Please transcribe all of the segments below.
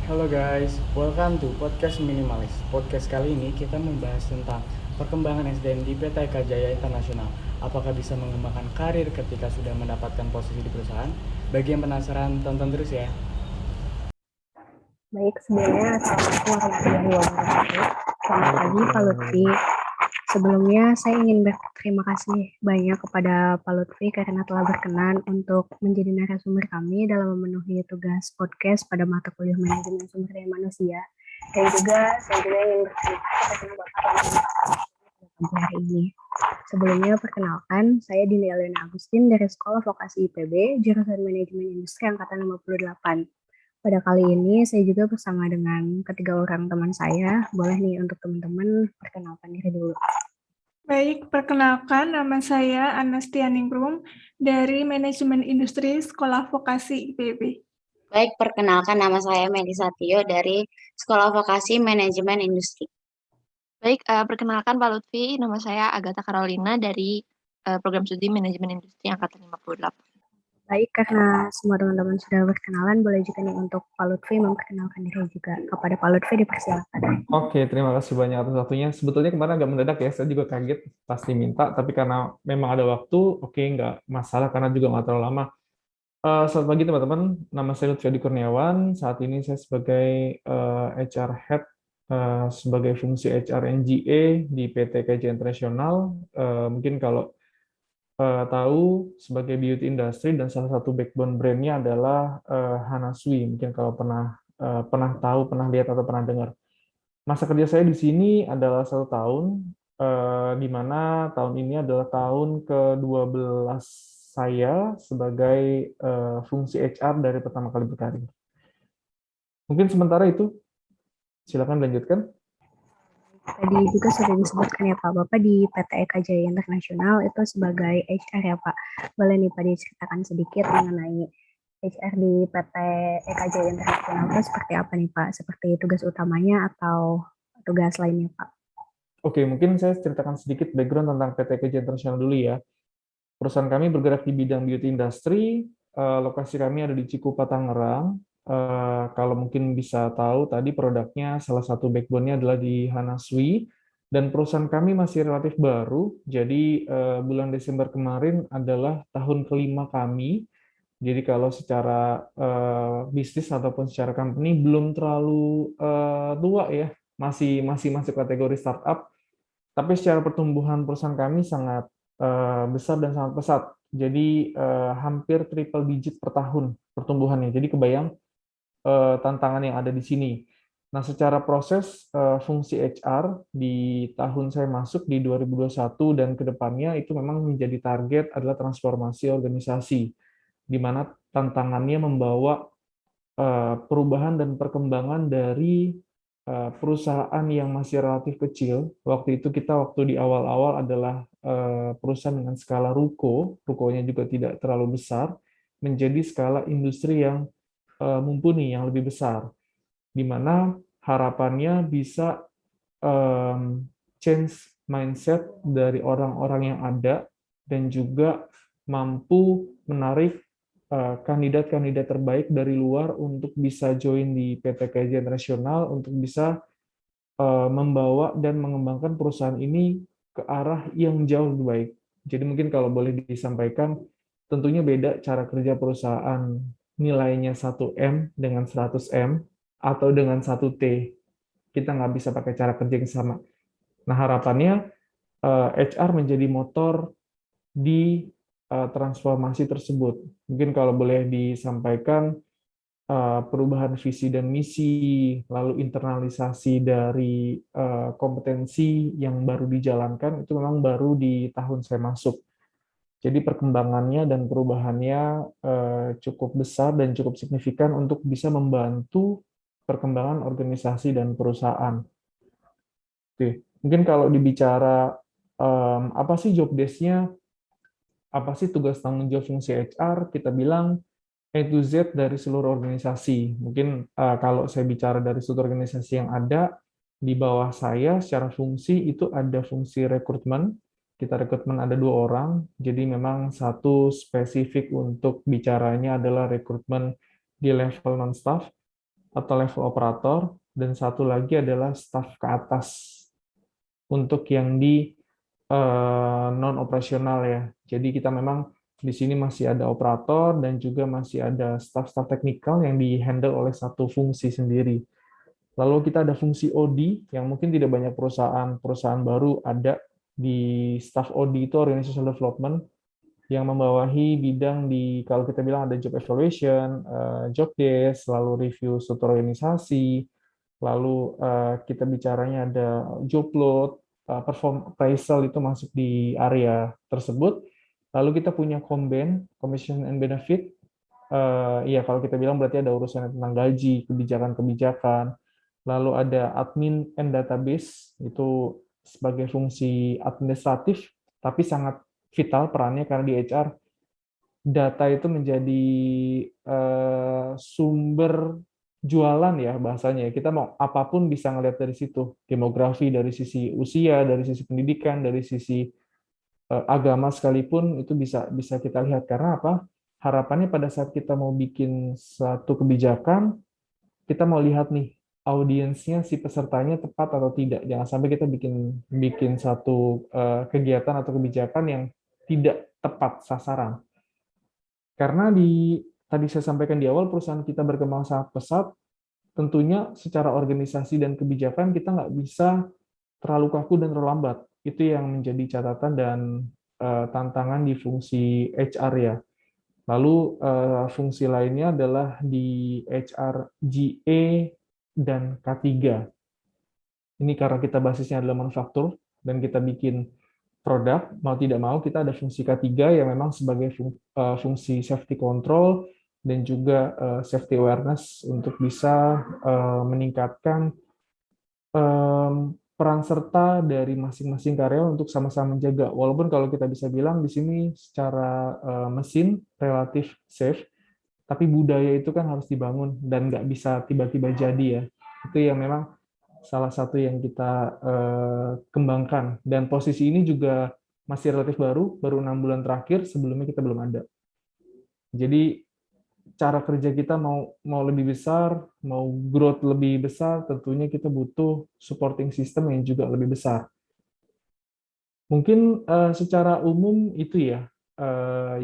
Halo guys, welcome to Podcast Minimalis. Podcast kali ini kita membahas tentang perkembangan SDM di PT Eka Jaya Internasional. Apakah bisa mengembangkan karir ketika sudah mendapatkan posisi di perusahaan? Bagi yang penasaran, tonton terus ya. Baik, sebelumnya Assalamualaikum warahmatullahi wabarakatuh. Selamat pagi Pak Lutfi. Sebelumnya saya ingin berterima kasih banyak kepada Pak Lutfi karena telah berkenan untuk menjadi narasumber kami dalam memenuhi tugas podcast pada mata kuliah manajemen sumber daya manusia. Dan juga saya juga ingin berterima kasih karena Bapak telah hari ini. Sebelumnya perkenalkan, saya Dini Elena Agustin dari Sekolah Vokasi IPB, jurusan Manajemen Industri Angkatan 58. Pada kali ini saya juga bersama dengan ketiga orang teman saya. Boleh nih untuk teman-teman perkenalkan diri dulu. Baik, perkenalkan nama saya Anastianingrum dari Manajemen Industri Sekolah Vokasi IPB. Baik, perkenalkan nama saya Melisa Tio dari Sekolah Vokasi Manajemen Industri. Baik, perkenalkan Pak Lutfi, nama saya Agatha Carolina dari Program Studi Manajemen Industri Angkatan 58. Baik, karena semua teman-teman sudah berkenalan, boleh juga nih untuk Pak Lutfi memperkenalkan diri juga. Kepada Pak Lutfi dipersilakan. Oke, terima kasih banyak atas waktunya. Sebetulnya kemarin agak mendadak ya, saya juga kaget pasti minta, tapi karena memang ada waktu, oke, nggak masalah karena juga nggak terlalu lama. Selamat pagi teman-teman, nama saya Lutfi Adi Kurniawan. Saat ini saya sebagai HR Head, sebagai fungsi HR NGA di PT KJ Internasional. Mungkin kalau tahu sebagai beauty industry dan salah satu backbone brand-nya adalah Hana Sui. Mungkin kalau pernah tahu, pernah lihat atau pernah dengar. Masa kerja saya di sini adalah 1 tahun, di mana tahun ini adalah tahun ke-12 saya sebagai fungsi HR dari pertama kali berkarir. Mungkin sementara itu, silakan lanjutkan. Tadi juga sudah disebutkan ya Pak, Bapak di PT Eka Jaya Internasional itu sebagai HR ya Pak. Boleh nih Pak diceritakan sedikit mengenai HR di PT Eka Jaya Internasional itu seperti apa nih Pak? Seperti tugas utamanya atau tugas lainnya Pak? Oke, mungkin saya ceritakan sedikit background tentang PT KJ Internasional dulu ya. Perusahaan kami bergerak di bidang beauty industry, lokasi kami ada di Cikupa, Tangerang. Kalau mungkin bisa tahu, tadi produknya salah satu backbone-nya adalah di Hana Sui, dan perusahaan kami masih relatif baru, jadi bulan Desember kemarin adalah tahun kelima kami. Jadi kalau secara bisnis ataupun secara company belum terlalu tua ya, masih masuk kategori startup. Tapi secara pertumbuhan perusahaan kami sangat besar dan sangat pesat. Jadi hampir triple digit per tahun pertumbuhannya. Jadi kebayang tantangan yang ada di sini. Nah, secara proses fungsi HR di tahun saya masuk di 2021 dan ke depannya itu memang menjadi target adalah transformasi organisasi, di mana tantangannya membawa perubahan dan perkembangan dari perusahaan yang masih relatif kecil. Waktu itu waktu di awal-awal adalah perusahaan dengan skala rukonya juga tidak terlalu besar, menjadi skala industri yang mumpuni, yang lebih besar, di mana harapannya bisa change mindset dari orang-orang yang ada dan juga mampu menarik kandidat-kandidat terbaik dari luar untuk bisa join di PT KJ Internasional untuk bisa membawa dan mengembangkan perusahaan ini ke arah yang jauh lebih baik. Jadi mungkin kalau boleh disampaikan, tentunya beda cara kerja perusahaan nilainya 1M dengan 100M atau dengan 1T. Kita nggak bisa pakai cara kerja yang sama. Nah, harapannya HR menjadi motor di transformasi tersebut. Mungkin kalau boleh disampaikan, perubahan visi dan misi, lalu internalisasi dari kompetensi yang baru dijalankan, itu memang baru di tahun saya masuk. Jadi perkembangannya dan perubahannya cukup besar dan cukup signifikan untuk bisa membantu perkembangan organisasi dan perusahaan. Oke. Mungkin kalau dibicara apa sih job desk-nya, apa sih tugas tanggung jawab fungsi HR, kita bilang A to Z dari seluruh organisasi. Mungkin kalau saya bicara dari seluruh organisasi yang ada, di bawah saya secara fungsi itu ada fungsi rekrutmen, kita rekrutmen ada 2 orang, jadi memang satu spesifik untuk bicaranya adalah rekrutmen di level non-staff atau level operator, dan satu lagi adalah staff ke atas untuk yang di non-operasional ya. Jadi kita memang di sini masih ada operator dan juga masih ada staff-staff teknikal yang di-handle oleh satu fungsi sendiri. Lalu kita ada fungsi OD yang mungkin tidak banyak perusahaan baru ada di staff OD itu Organizational Development yang membawahi bidang di kalau kita bilang ada job evaluation, job desk, lalu review struktur organisasi, lalu kita bicaranya ada job load, perform appraisal itu masuk di area tersebut. Lalu kita punya commission and benefit. Iya, kalau kita bilang berarti ada urusan tentang gaji, kebijakan-kebijakan. Lalu ada admin and database, itu sebagai fungsi administratif, tapi sangat vital perannya karena di HR, data itu menjadi sumber jualan ya bahasanya. Kita mau apapun bisa ngelihat dari situ. Demografi dari sisi usia, dari sisi pendidikan, dari sisi agama sekalipun itu bisa kita lihat. Karena apa? Harapannya pada saat kita mau bikin satu kebijakan, kita mau lihat nih audiensnya si pesertanya tepat atau tidak. Jangan sampai kita bikin satu kegiatan atau kebijakan yang tidak tepat sasaran. Karena tadi saya sampaikan di awal, perusahaan kita berkembang sangat pesat, tentunya secara organisasi dan kebijakan kita nggak bisa terlalu kaku dan terlalu lambat. Itu yang menjadi catatan dan tantangan di fungsi HR ya. Lalu fungsi lainnya adalah di HR GA dan K3. Ini karena kita basisnya adalah manufaktur dan kita bikin produk, mau tidak mau kita ada fungsi K3 yang memang sebagai fungsi safety control dan juga safety awareness untuk bisa meningkatkan peran serta dari masing-masing karyawan untuk sama-sama menjaga. Walaupun kalau kita bisa bilang di sini secara mesin relatif safe, tapi budaya itu kan harus dibangun dan nggak bisa tiba-tiba jadi ya. Itu yang memang salah satu yang kita kembangkan. Dan posisi ini juga masih relatif baru 6 bulan terakhir, sebelumnya kita belum ada. Jadi cara kerja kita mau lebih besar, mau growth lebih besar, tentunya kita butuh supporting system yang juga lebih besar. Mungkin secara umum itu ya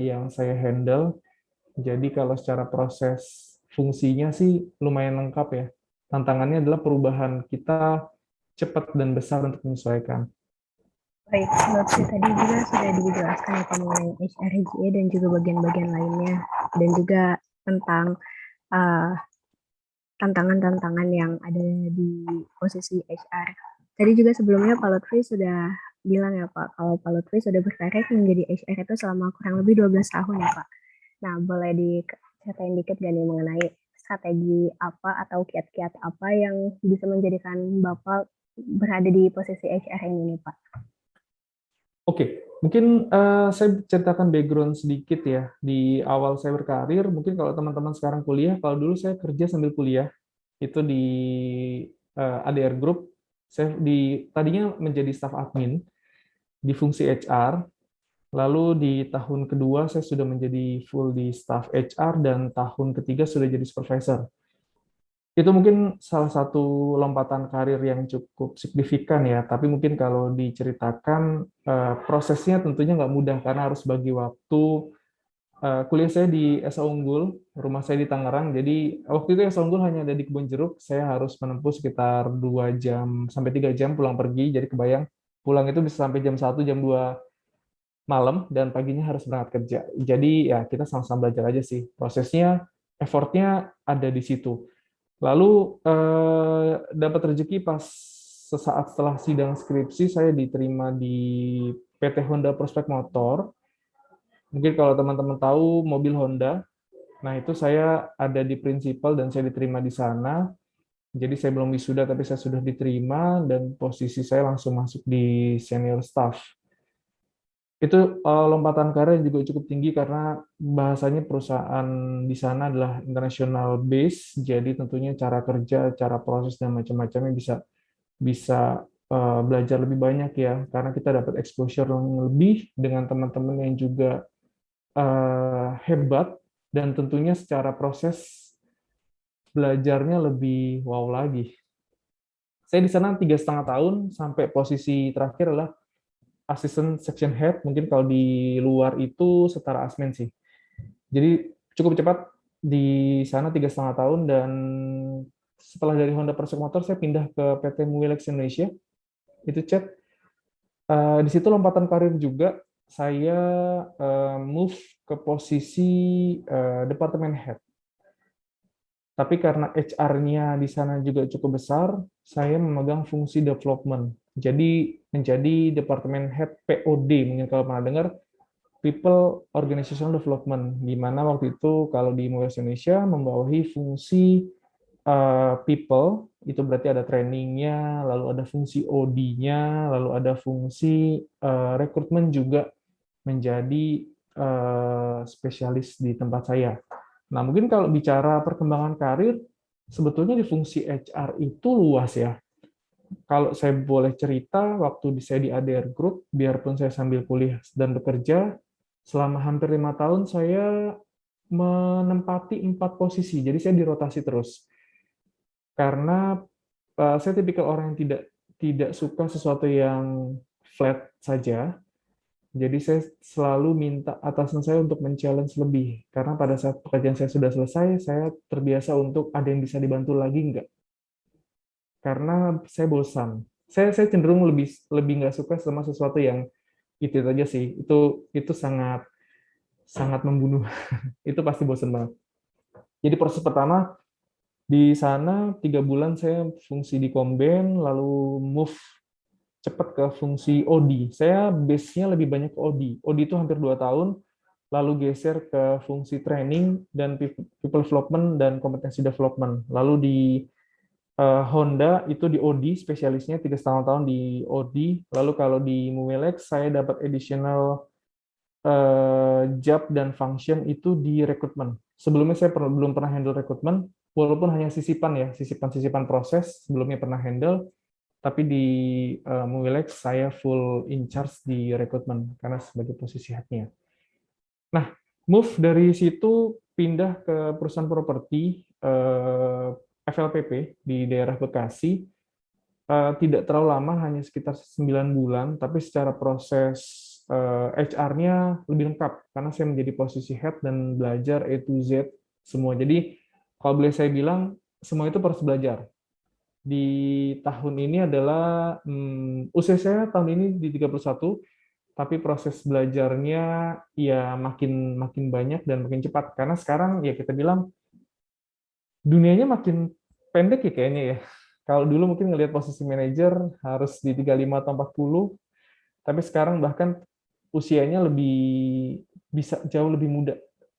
yang saya handle. Jadi kalau secara proses fungsinya sih lumayan lengkap ya. Tantangannya adalah perubahan kita cepat dan besar untuk menyesuaikan. Baik, Lutfi tadi juga sudah dijelaskan ya Pak mengenai HRGA dan juga bagian-bagian lainnya, dan juga tentang tantangan-tantangan yang ada di posisi HR. Tadi juga sebelumnya Pak Lutfi sudah bilang ya Pak, kalau Pak Lutfi sudah berkarir menjadi HR itu selama kurang lebih 12 tahun ya Pak. Nah, boleh diceritain dikit gak nih mengenai strategi apa atau kiat-kiat apa yang bisa menjadikan Bapak berada di posisi HR ini nih Pak? Oke, mungkin saya ceritakan background sedikit ya. Di awal saya berkarir, mungkin kalau teman-teman sekarang kuliah, kalau dulu saya kerja sambil kuliah, itu di ADR Group, saya tadinya menjadi staff admin di fungsi HR, lalu di tahun kedua saya sudah menjadi full di staff HR, dan tahun ketiga sudah jadi supervisor. Itu mungkin salah satu lompatan karir yang cukup signifikan ya, tapi mungkin kalau diceritakan prosesnya tentunya nggak mudah karena harus bagi waktu. Kuliah saya di SA Unggul, rumah saya di Tangerang, jadi waktu itu SA Unggul hanya ada di Kebun Jeruk, saya harus menempuh sekitar 2 jam sampai 3 jam pulang pergi, jadi kebayang pulang itu bisa sampai jam 1, jam 2 malam, dan paginya harus berangkat kerja. Jadi ya kita sama-sama belajar aja sih, prosesnya, effortnya ada di situ. Lalu dapat rezeki pas sesaat setelah sidang skripsi, saya diterima di PT Honda Prospek Motor. Mungkin kalau teman-teman tahu mobil Honda, nah itu saya ada di prinsipal dan saya diterima di sana. Jadi saya belum wisuda tapi saya sudah diterima dan posisi saya langsung masuk di senior staff. Itu lompatan karir yang juga cukup tinggi karena bahasanya perusahaan di sana adalah international base, jadi tentunya cara kerja, cara proses dan macam-macamnya bisa belajar lebih banyak ya, karena kita dapat exposure yang lebih dengan teman-teman yang juga hebat, dan tentunya secara proses belajarnya lebih wow lagi. Saya di sana 3,5 tahun, sampai posisi terakhir adalah assistant section head, mungkin kalau di luar itu setara asmen sih. Jadi cukup cepat di sana 3,5 tahun, dan setelah dari Honda Persek Motor saya pindah ke PT Mobilex Indonesia, itu chat. Di situ lompatan karir juga, saya move ke posisi departemen head. Tapi karena HR-nya di sana juga cukup besar, saya memegang fungsi development. Jadi menjadi departemen head POD, mungkin kalau pernah dengar, People Organizational Development, di mana waktu itu kalau di Mobilex Indonesia membawahi fungsi people, itu berarti ada trainingnya, lalu ada fungsi OD-nya, lalu ada fungsi rekrutmen juga menjadi spesialis di tempat saya. Nah, mungkin kalau bicara perkembangan karir, sebetulnya di fungsi HR itu luas ya. Kalau saya boleh cerita, waktu saya di ADR Group, biarpun saya sambil kuliah dan bekerja, selama hampir 5 tahun saya menempati 4 posisi, jadi saya dirotasi terus. Karena saya tipikal orang yang tidak suka sesuatu yang flat saja, jadi saya selalu minta atasan saya untuk men-challenge lebih, karena pada saat pekerjaan saya sudah selesai, saya terbiasa untuk ada yang bisa dibantu lagi enggak. Karena saya bosan. Saya cenderung lebih nggak suka sama sesuatu yang itu aja sih. Itu sangat sangat membunuh. Itu pasti bosan banget. Jadi proses pertama di sana 3 bulan saya fungsi di Komben, lalu move cepat ke fungsi OD. Saya base-nya lebih banyak ke OD. OD itu hampir 2 tahun, lalu geser ke fungsi training dan people development dan kompetensi development. Lalu di Honda itu di OD, spesialisnya 3,5 tahun di OD. Lalu kalau di Mobilex, saya dapat additional job dan function itu di rekrutmen. Sebelumnya saya belum pernah handle rekrutmen, walaupun hanya sisipan proses, sebelumnya pernah handle, tapi di Mobilex saya full in charge di rekrutmen karena sebagai posisi head-nya. Nah, move dari situ pindah ke perusahaan properti FLPP di daerah Bekasi. Tidak terlalu lama, hanya sekitar 9 bulan, tapi secara proses HR-nya lebih lengkap karena saya menjadi posisi head dan belajar A to Z semua. Jadi kalau boleh saya bilang, semua itu proses belajar. Di tahun ini adalah usia saya tahun ini di 31, tapi proses belajarnya ya makin banyak dan makin cepat, karena sekarang ya kita bilang dunianya makin pendek ya kayaknya ya. Kalau dulu mungkin ngelihat posisi manajer harus di 35 atau 40, tapi sekarang bahkan usianya bisa jauh lebih muda.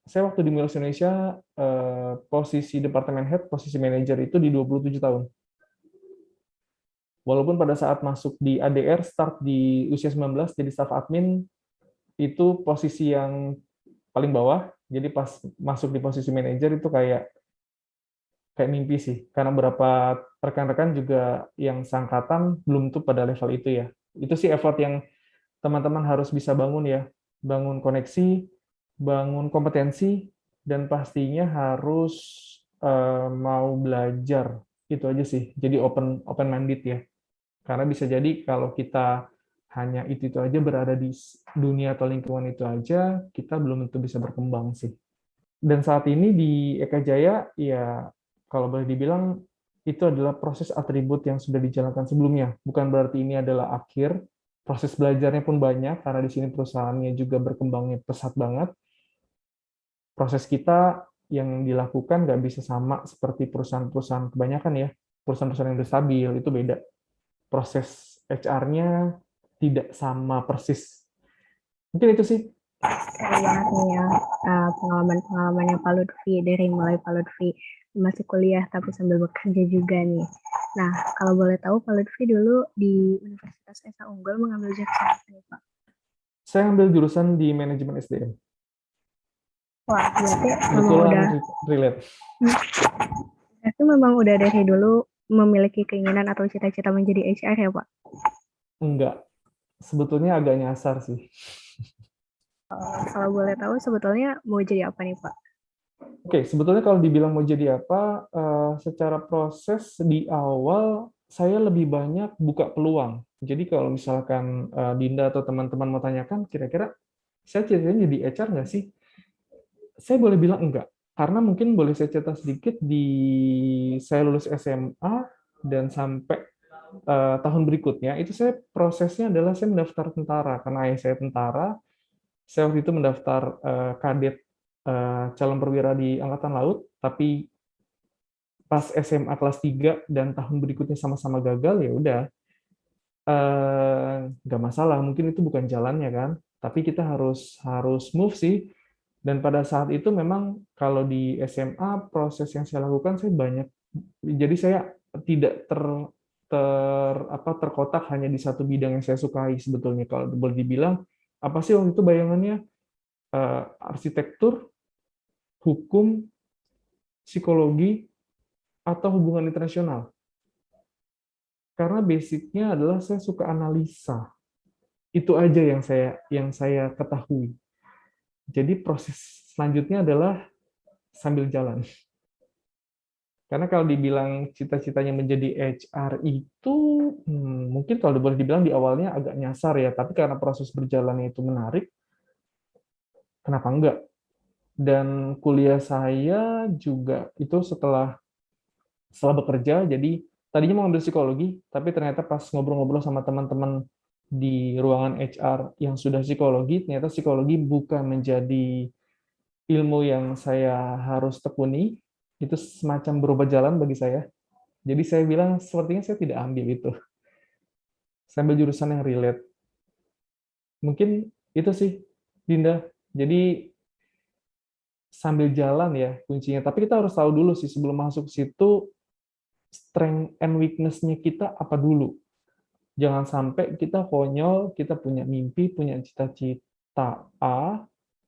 Saya waktu di Mobilex Indonesia posisi departemen head, posisi manajer itu di 27 tahun. Walaupun pada saat masuk di ADR, start di usia 19, jadi staff admin, itu posisi yang paling bawah. Jadi pas masuk di posisi manajer itu kayak mimpi sih. Karena beberapa rekan-rekan juga yang seangkatan belum tuh pada level itu ya. Itu sih effort yang teman-teman harus bisa bangun ya. Bangun koneksi, bangun kompetensi, dan pastinya harus mau belajar. Itu aja sih. Jadi open-minded ya. Karena bisa jadi kalau kita hanya itu aja berada di dunia atau lingkungan itu aja, kita belum tentu bisa berkembang sih. Dan saat ini di Eka Jaya, ya kalau boleh dibilang itu adalah proses atribut yang sudah dijalankan sebelumnya. Bukan berarti ini adalah akhir, proses belajarnya pun banyak, karena di sini perusahaannya juga berkembangnya pesat banget. Proses kita yang dilakukan nggak bisa sama seperti perusahaan-perusahaan kebanyakan ya. Perusahaan-perusahaan yang udah stabil, itu beda. Proses HR-nya tidak sama persis. Mungkin itu sih. Keren banget nih ya pengalaman-pengalamannya Pak Lutfi, dari mulai Pak Lutfi masih kuliah tapi sambil bekerja juga nih. Nah, kalau boleh tahu Pak Lutfi dulu di Universitas Esa Unggul mengambil jurusan apa nih Pak? Saya ambil jurusan di manajemen SDM. Wah, berarti memang Kebetulan udah relate. berarti memang udah dari dulu memiliki keinginan atau cita-cita menjadi HR ya Pak? Enggak, sebetulnya agak nyasar sih. Kalau boleh tahu sebetulnya mau jadi apa nih Pak? Oke, sebetulnya kalau dibilang mau jadi apa, secara proses di awal saya lebih banyak buka peluang. Jadi kalau misalkan Dinda atau teman-teman mau tanyakan, kira-kira saya cita-citanya jadi HR nggak sih? Saya boleh bilang enggak, karena mungkin boleh saya cerita sedikit saya lulus SMA dan sampai tahun berikutnya itu saya prosesnya adalah saya mendaftar tentara karena ayah saya tentara. Saya waktu itu mendaftar kadet calon perwira di Angkatan Laut, tapi pas SMA kelas 3 dan tahun berikutnya sama-sama gagal, ya udah, nggak masalah, mungkin itu bukan jalannya kan, tapi kita harus harus move sih. Dan pada saat itu memang kalau di SMA proses yang saya lakukan saya banyak, jadi saya tidak terkotak hanya di satu bidang yang saya sukai sebetulnya. Kalau boleh dibilang apa sih waktu itu bayangannya, arsitektur, hukum, psikologi, atau hubungan internasional. Karena basicnya adalah saya suka analisa. Itu aja yang saya ketahui. Jadi proses selanjutnya adalah sambil jalan. Karena kalau dibilang cita-citanya menjadi HR itu, mungkin kalau boleh dibilang di awalnya agak nyasar ya, tapi karena proses berjalannya itu menarik, kenapa enggak? Dan kuliah saya juga itu setelah bekerja, jadi tadinya mau ambil psikologi, tapi ternyata pas ngobrol-ngobrol sama teman-teman di ruangan HR yang sudah psikologi, ternyata psikologi bukan menjadi ilmu yang saya harus tekuni, itu semacam berubah jalan bagi saya. Jadi saya bilang, sepertinya saya tidak ambil itu. Saya ambil jurusan yang relate. Mungkin itu sih, Dinda. Jadi sambil jalan ya kuncinya. Tapi kita harus tahu dulu sih sebelum masuk situ, strength and weakness-nya kita apa dulu. Jangan sampai kita konyol, kita punya mimpi, punya cita-cita A,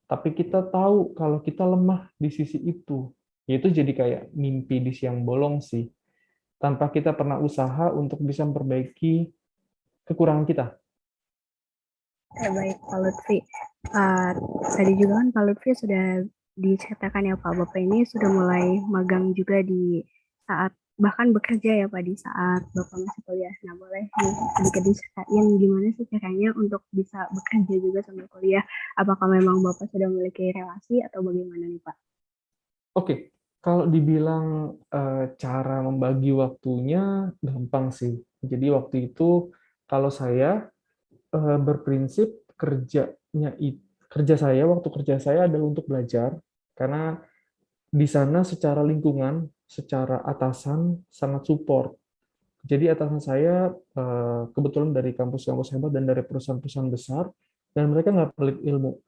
tapi kita tahu kalau kita lemah di sisi itu. Itu jadi kayak mimpi di siang bolong sih. Tanpa kita pernah usaha untuk bisa memperbaiki kekurangan kita. Ya baik Pak Lutfi. Tadi juga kan Pak Lutfi sudah diceritakan ya Pak, Bapak ini sudah mulai magang juga di saat bahkan bekerja ya Pak di saat Bapak masih kuliah. Nah boleh sedikit diceritain gimana sih caranya untuk bisa bekerja juga sambil kuliah? Apakah memang Bapak sudah memiliki relasi atau bagaimana nih Pak? Oke, kalau dibilang cara membagi waktunya gampang sih. Jadi waktu itu kalau saya berprinsip waktu kerja saya adalah untuk belajar karena di sana secara lingkungan, secara atasan sangat support. Jadi atasan saya kebetulan dari kampus-kampus hebat dan dari perusahaan-perusahaan besar, dan mereka nggak pelit ilmu.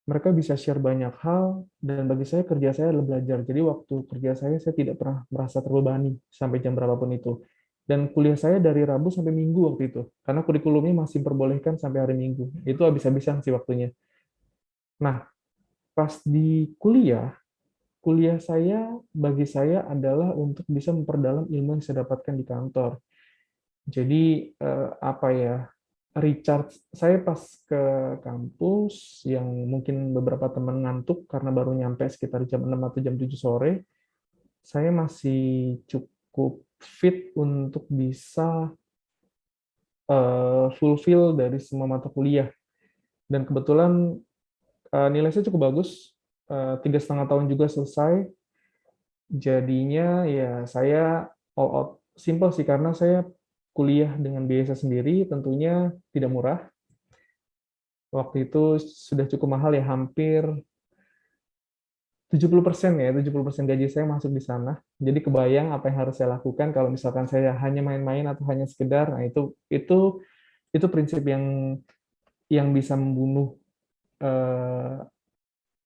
Mereka bisa share banyak hal, dan bagi saya kerja saya adalah belajar. Jadi waktu kerja saya tidak pernah merasa terbebani sampai jam berapapun itu. Dan kuliah saya dari Rabu sampai Minggu waktu itu, karena kurikulumnya masih memperbolehkan sampai hari Minggu. Itu habis-habisan sih waktunya. Nah, pas di kuliah saya bagi saya adalah untuk bisa memperdalam ilmu yang saya dapatkan di kantor. Jadi apa ya, saya pas ke kampus yang mungkin beberapa teman ngantuk karena baru nyampe sekitar jam 6 atau jam 7 sore, saya masih cukup fit untuk bisa fulfill dari semua mata kuliah. Dan kebetulan nilai saya cukup bagus, 3,5 tahun juga selesai. Jadinya ya saya all out. Simple sih, karena saya kuliah dengan biaya saya sendiri, tentunya tidak murah. Waktu itu sudah cukup mahal ya, hampir 70% ya, 70% gaji saya masuk di sana. Jadi kebayang apa yang harus saya lakukan kalau misalkan saya hanya main-main atau hanya sekedar. Nah, itu prinsip yang bisa membunuh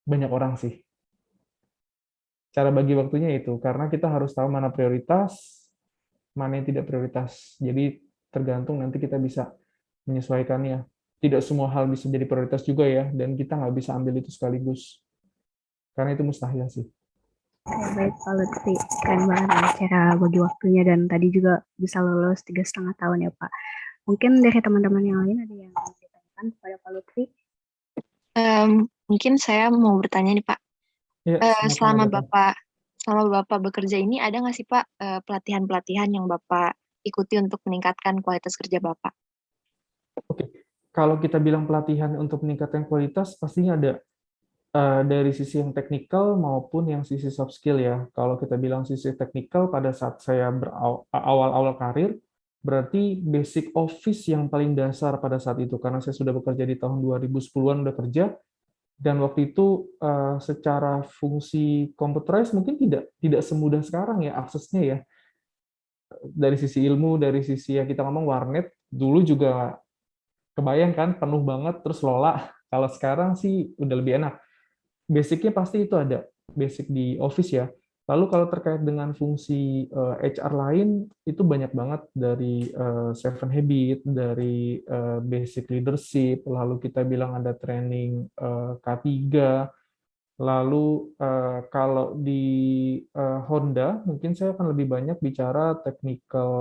banyak orang sih. Cara bagi waktunya itu, karena kita harus tahu mana prioritas, mana yang tidak prioritas. Jadi tergantung nanti kita bisa menyesuaikannya. Tidak semua hal bisa jadi prioritas juga ya, dan kita nggak bisa ambil itu sekaligus. Karena itu mustahil sih. Oke, baik Pak Lutfi. Keren banget ya cara bagi waktunya dan tadi juga bisa lulus 3,5 tahun ya Pak. Mungkin dari teman-teman yang lain ada yang mau ditanyakan kepada Pak Lutfi? Mungkin saya mau bertanya nih Pak. Ya, Eh, silakan selama Agatha. Bapak selama Bapak bekerja ini ada nggak sih Pak pelatihan-pelatihan yang Bapak ikuti untuk meningkatkan kualitas kerja Bapak? Oke, kalau kita bilang pelatihan untuk meningkatkan kualitas, pastinya ada dari sisi yang teknikal maupun yang sisi soft skill ya. Kalau kita bilang sisi teknikal, pada saat saya awal-awal karir, berarti basic office yang paling dasar pada saat itu, karena saya sudah bekerja di tahun 2010-an udah kerja, dan waktu itu secara fungsi computerized mungkin tidak semudah sekarang ya aksesnya ya. Dari sisi ilmu, dari sisi ya kita ngomong warnet, dulu juga kebayang kan penuh banget terus lola. Kalau sekarang sih udah lebih enak. Basicnya pasti itu ada, basic di Office ya. Lalu kalau terkait dengan fungsi HR lain, itu banyak banget dari Seven Habit, dari basic leadership, lalu kita bilang ada training K3, lalu kalau di Honda, mungkin saya akan lebih banyak bicara technical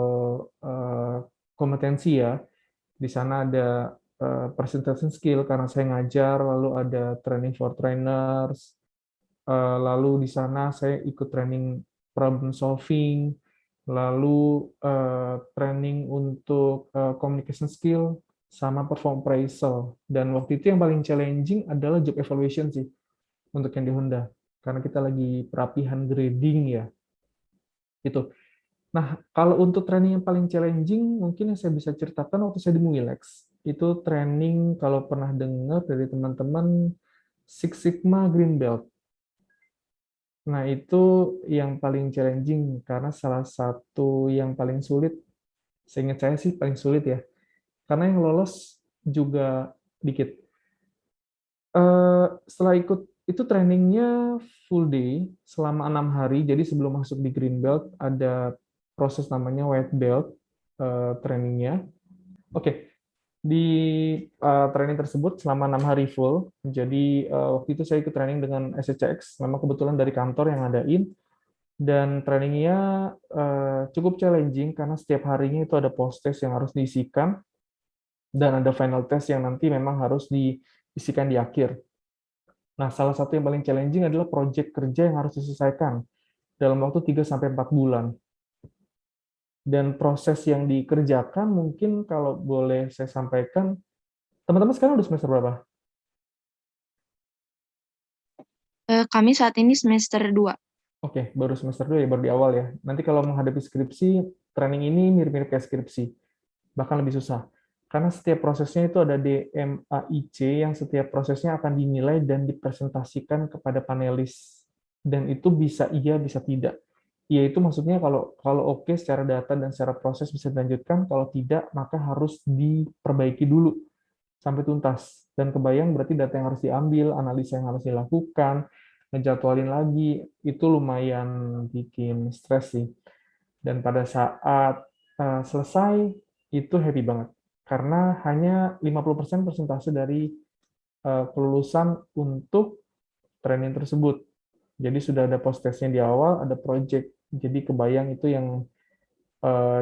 kompetensi ya. Di sana ada presentation skill karena saya ngajar, lalu ada training for trainers, lalu di sana saya ikut training problem solving, lalu training untuk communication skill, sama perform appraisal. Dan waktu itu yang paling challenging adalah job evaluation sih, untuk yang di Honda. Karena kita lagi perapihan grading ya, itu. Nah, kalau untuk training yang paling challenging, mungkin yang saya bisa ceritakan waktu saya di Mowilex. Itu training, kalau pernah dengar dari teman-teman, Six Sigma Green Belt. Nah, itu yang paling challenging, karena salah satu yang paling sulit, seingat saya sih paling sulit ya, karena yang lolos juga dikit. Setelah ikut, itu trainingnya full day, selama 6 hari, jadi sebelum masuk di Green Belt, ada proses namanya White Belt, trainingnya. Oke, di training tersebut selama 6 hari full. Jadi waktu itu saya ikut training dengan SCCX, memang kebetulan dari kantor yang ngadain, dan trainingnya cukup challenging karena setiap harinya itu ada post test yang harus diisikan dan ada final test yang nanti memang harus diisikan di akhir. Nah, salah satu yang paling challenging adalah proyek kerja yang harus diselesaikan dalam waktu 3-4 bulan. Dan proses yang dikerjakan mungkin kalau boleh saya sampaikan, teman-teman sekarang udah semester berapa? Kami saat ini semester 2. Oke, baru semester 2 ya, baru di awal ya. Nanti kalau menghadapi skripsi, training ini mirip-mirip kayak skripsi, bahkan lebih susah. Karena setiap prosesnya itu ada DMAIC yang setiap prosesnya akan dinilai dan dipresentasikan kepada panelis. Dan itu bisa iya, bisa tidak. Iya itu maksudnya kalau oke secara data dan secara proses bisa dilanjutkan, kalau tidak maka harus diperbaiki dulu sampai tuntas. Dan kebayang berarti data yang harus diambil, analisa yang harus dilakukan, ngejadwalin lagi, itu lumayan bikin stres sih. Dan pada saat selesai, itu happy banget. Karena hanya 50% persentase dari kelulusan untuk training tersebut. Jadi sudah ada post-testnya di awal, ada project. Jadi kebayang itu yang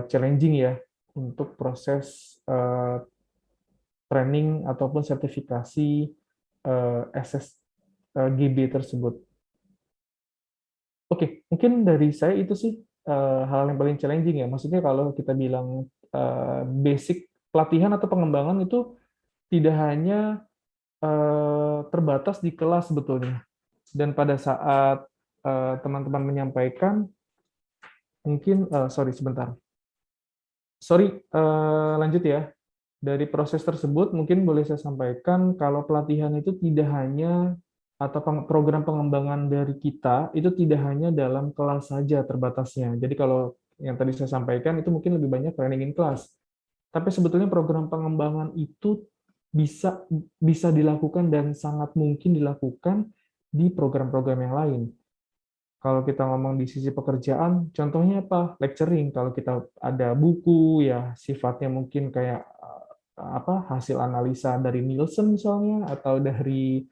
challenging ya, untuk proses training ataupun sertifikasi SSGB tersebut. Oke, mungkin dari saya itu sih hal yang paling challenging ya. Maksudnya kalau kita bilang basic pelatihan atau pengembangan itu tidak hanya terbatas di kelas sebetulnya. Dan pada saat teman-teman menyampaikan, mungkin, sorry sebentar. Sorry, lanjut ya. Dari proses tersebut mungkin boleh saya sampaikan kalau pelatihan itu tidak hanya atau program pengembangan dari kita itu tidak hanya dalam kelas saja terbatasnya. Jadi kalau yang tadi saya sampaikan itu mungkin lebih banyak training in class. Tapi sebetulnya program pengembangan itu bisa bisa dilakukan dan sangat mungkin dilakukan di program-program yang lain. Kalau kita ngomong di sisi pekerjaan, contohnya apa? Lecturing. Kalau kita ada buku ya sifatnya mungkin kayak hasil analisa dari Nielsen misalnya atau dari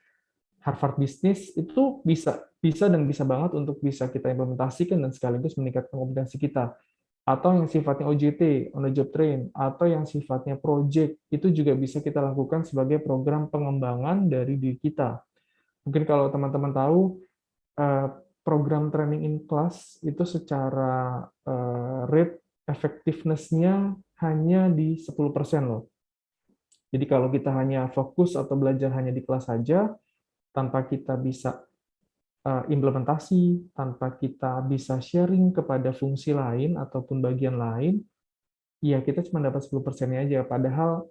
Harvard Business, itu bisa bisa dan bisa banget untuk bisa kita implementasikan dan sekaligus meningkatkan kompetensi kita. Atau yang sifatnya OJT, on the job train, atau yang sifatnya project, itu juga bisa kita lakukan sebagai program pengembangan dari diri kita. Mungkin kalau teman-teman tahu, program training in class itu secara rate effectiveness-nya hanya di 10% loh. Jadi kalau kita hanya fokus atau belajar hanya di kelas saja, tanpa kita bisa implementasi, tanpa kita bisa sharing kepada fungsi lain ataupun bagian lain, ya kita cuma dapat 10%-nya aja. Padahal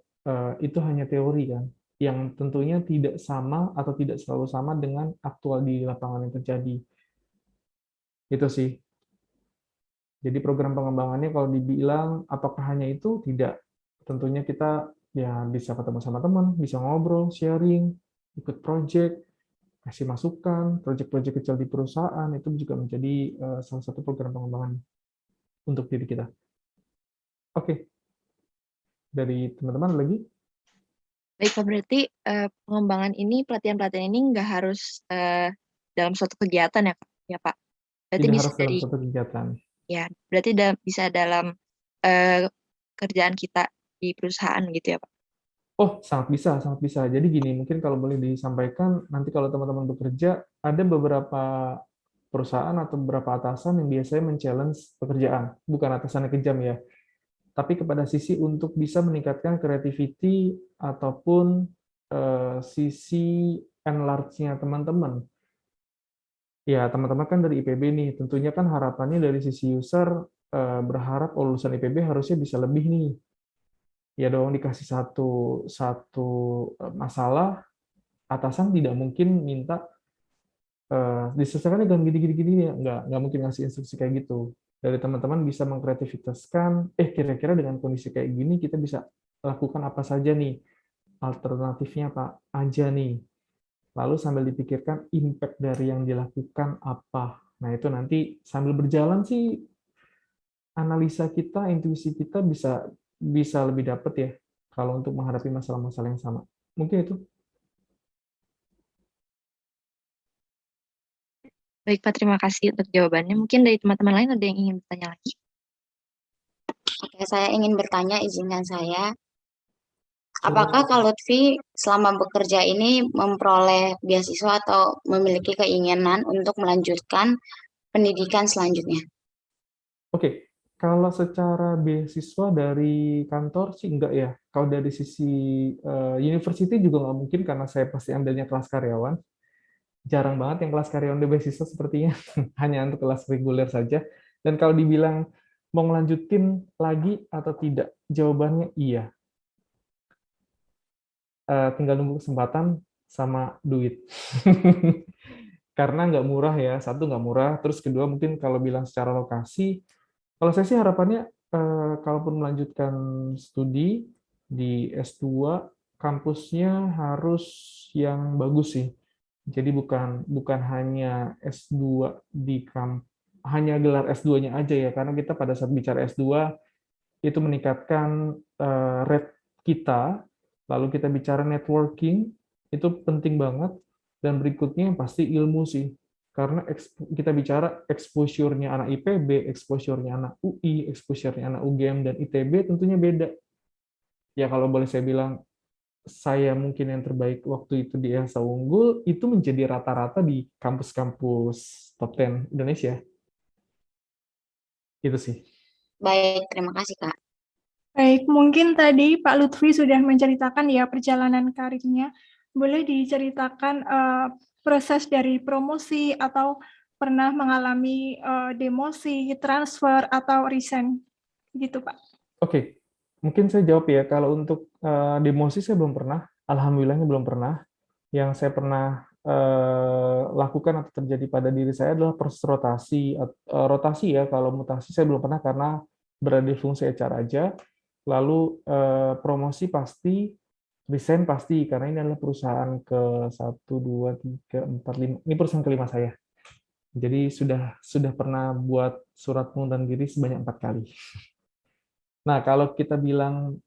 itu hanya teori kan, yang tentunya tidak sama atau tidak selalu sama dengan aktual di lapangan yang terjadi. Itu sih. Jadi program pengembangannya kalau dibilang apakah hanya itu, tidak. Tentunya kita ya bisa ketemu sama teman, bisa ngobrol, sharing, ikut project, kasih masukan, proyek-proyek kecil di perusahaan, itu juga menjadi salah satu program pengembangan untuk diri kita. Oke, dari teman-teman lagi? Baik, Pak, berarti pengembangan ini, pelatihan-pelatihan ini nggak harus dalam suatu kegiatan ya, ya Pak? Berarti Tidak bisa harus dalam dari, suatu kegiatan. ya, berarti bisa dalam kerjaan kita di perusahaan gitu ya Pak? Oh, sangat bisa, sangat bisa. Jadi gini, mungkin kalau boleh disampaikan, nanti kalau teman-teman bekerja, ada beberapa perusahaan atau beberapa atasan yang biasanya men-challenge pekerjaan. Bukan atasannya kejam ya, tapi kepada sisi untuk bisa meningkatkan creativity ataupun sisi enlarge-nya teman-teman. Ya, teman-teman kan dari IPB nih, tentunya kan harapannya dari sisi user berharap lulusan IPB harusnya bisa lebih nih. Ya dong, dikasih satu masalah, atasan tidak mungkin minta diselesaikan dengan gini-gini ya, nggak mungkin ngasih instruksi kayak gitu. Dari teman-teman bisa mengkreativitaskan, kira-kira dengan kondisi kayak gini kita bisa lakukan apa saja nih, alternatifnya apa aja nih. Lalu sambil dipikirkan impact dari yang dilakukan apa. Nah itu nanti sambil berjalan sih analisa kita, intuisi kita bisa lebih dapat ya kalau untuk menghadapi masalah-masalah yang sama. Mungkin itu. Baik Pak, terima kasih untuk jawabannya. Mungkin dari teman-teman lain ada yang ingin bertanya lagi? Oke, saya ingin bertanya, izinkan saya. Apakah Kak Lutfi selama bekerja ini memperoleh beasiswa atau memiliki keinginan untuk melanjutkan pendidikan selanjutnya? Oke, kalau secara beasiswa dari kantor sih enggak ya. Kalau dari sisi university juga nggak mungkin karena saya pasti ambilnya kelas karyawan. Jarang banget yang kelas karyawan di beasiswa sepertinya. Hanya untuk kelas reguler saja. Dan kalau dibilang mau ngelanjutin lagi atau tidak, jawabannya iya. Tinggal nunggu kesempatan sama duit. Karena nggak murah ya. Satu, nggak murah. Terus kedua, mungkin kalau bilang secara lokasi, kalau saya sih harapannya, kalaupun melanjutkan studi di S2, kampusnya harus yang bagus sih. Jadi bukan hanya S2 hanya gelar S2-nya aja ya, karena kita pada saat bicara S2 itu meningkatkan rate kita, lalu kita bicara networking, itu penting banget, dan berikutnya yang pasti ilmu sih. Karena kita bicara exposure-nya anak IPB, exposure-nya anak UI, exposure-nya anak UGM dan ITB tentunya beda. Ya kalau boleh saya bilang, saya mungkin yang terbaik waktu itu di Elsa Unggul, itu menjadi rata-rata di kampus-kampus top 10 Indonesia. Itu sih. Baik, terima kasih Kak. Baik, mungkin tadi Pak Lutfi sudah menceritakan ya perjalanan karirnya. Boleh diceritakan proses dari promosi atau pernah mengalami demosi, transfer, atau resign, gitu Pak. Oke, mungkin saya jawab ya. Kalau untuk demosi saya belum pernah, alhamdulillahnya belum pernah. Yang saya pernah lakukan atau terjadi pada diri saya adalah proses rotasi. Rotasi ya, kalau mutasi saya belum pernah karena berada di fungsi HR aja. Lalu promosi pasti, resign pasti, karena ini adalah perusahaan ke 1, 2, 3, 4, 5. Ini perusahaan kelima saya. Jadi sudah pernah buat surat pengunduran diri sebanyak 4 kali. Nah, kalau kita bilang